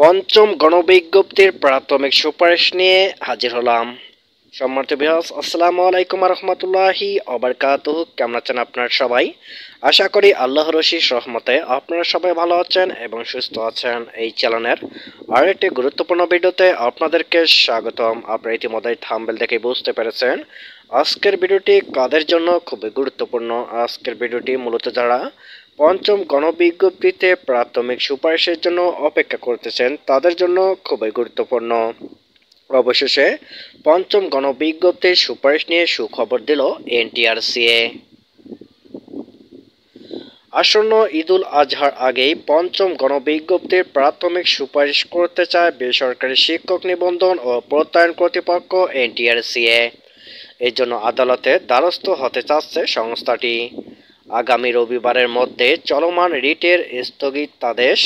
পঞ্চম গণবিজ্ঞপ্তির প্রাথমিক সুপারিশ নিয়ে হাজির হলাম। সম্মানিত ভিউয়ার্স, আসসালামু আলাইকুম ওয়া রাহমাতুল্লাহি ওয়া বারাকাতুহু। কেমন আছেন আপনারা সবাই? আশা করি আল্লাহর অশেষ রহমতে আপনারা সবাই ভালো আছেন এবং সুস্থ আছেন। এই চ্যানেলের আরেকটি গুরুত্বপূর্ণ ভিডিওতে আপনাদেরকে স্বাগতম। আপনারা ইতিমধ্যে থাম্বনেল দেখে বুঝতে পেরেছেন আজকের ভিডিওটি কাদের জন্য খুবই গুরুত্বপূর্ণ। আজকের ভিডিওটি মূলত যারা পঞ্চম গণবিজ্ঞপ্তিতে প্রাথমিক সুপারিশের জন্য অপেক্ষা করতেছেন তাদের জন্য খুবই গুরুত্বপূর্ণ। অবশেষে পঞ্চম গণবিজ্ঞপ্তির সুপারিশ নিয়ে সুখবর দিল এনটিআরসিএ। আসন্ন ঈদুল আজহার আগেই পঞ্চম গণবিজ্ঞপ্তির প্রাথমিক সুপারিশ করতে চায় বেসরকারি শিক্ষক নিবন্ধন ও প্রত্যয়ন কর্তৃপক্ষ এনটিআরসিএ। এর জন্য আদালতের দ্বারস্থ হতে চাচ্ছে সংস্থাটি। আগামী রবিবারের মধ্যে চলমান রিটের স্থগিতাদেশ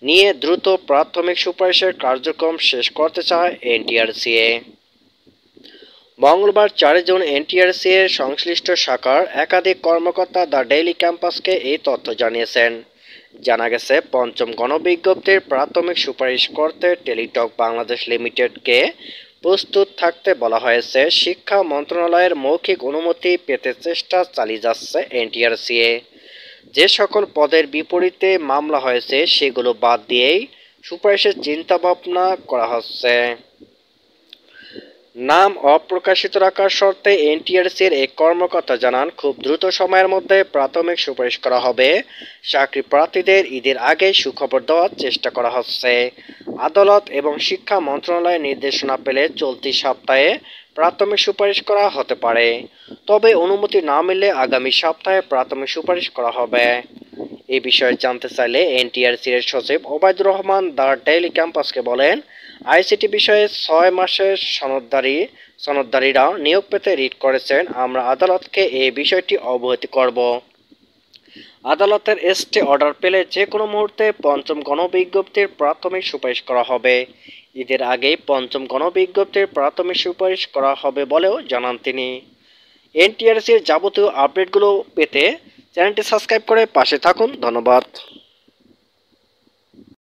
নিয়ে দ্রুত প্রাথমিক সুপারিশের কার্যক্রম শেষ করতে চায় এনটিআরসিএ। মঙ্গলবার 4 জুন এনটিআরসিএর সংশ্লিষ্ট শাখার একাধিক কর্মকর্তা দ্য ডেইলি ক্যাম্পাসকে এই তথ্য জানিয়েছেন। জানা গেছে, পঞ্চম গণবিজ্ঞপ্তির প্রাথমিক সুপারিশ করতে টেলিটক বাংলাদেশ লিমিটেডকে প্রস্তুত থাকতে বলা হয়েছে। শিক্ষা মন্ত্রণালয়ের মৌখিক অনুমতি পেতে চেষ্টা চালিয়ে যাচ্ছে এনটিআরসিএ। যে সকল পদের বিপরীতে মামলা হয়েছে সেগুলো বাদ দিয়েই সুপারিশের চিন্তাভাবনা করা হচ্ছে। নাম অপ্রকাশিত রাখার শর্তে এনটিআরসির এক কর্মকর্তা জানান, খুব দ্রুত সময়ের মধ্যে প্রাথমিক সুপারিশ করা হবে। চাকরি প্রার্থীদের ঈদের আগে সুখবর দেওয়ার চেষ্টা করা হচ্ছে। আদালত এবং শিক্ষা মন্ত্রণালয়ের নির্দেশনা পেলে চলতি সপ্তাহে প্রাথমিক সুপারিশ করা হতে পারে। তবে অনুমতি না মিললে আগামী সপ্তাহে প্রাথমিক সুপারিশ করা হবে। এই বিষয়ে জানতে চাইলে এনটিআরসির সচিব ওবায়দুর রহমান দ্য ডেইলি ক্যাম্পাসকে বলেন, আইসিটি বিষয়ে 6 মাসের সনদদারীরা নিয়োগ পেতে রিট করেছেন। আমরা আদালতকে এই বিষয়টি অবহিত করব। আদালতের স্টে অর্ডার পেলে যে কোনো মুহূর্তে পঞ্চম গণবিজ্ঞপ্তির প্রাথমিক সুপারিশ করা হবে। ঈদের আগেই পঞ্চম গণবিজ্ঞপ্তির প্রাথমিক সুপারিশ করা হবে বলেও জানান তিনি। এনটিআরসির যাবতীয় আপডেটগুলো পেতে চ্যানেলটি সাবস্ক্রাইব করে পাশে থাকুন। ধন্যবাদ।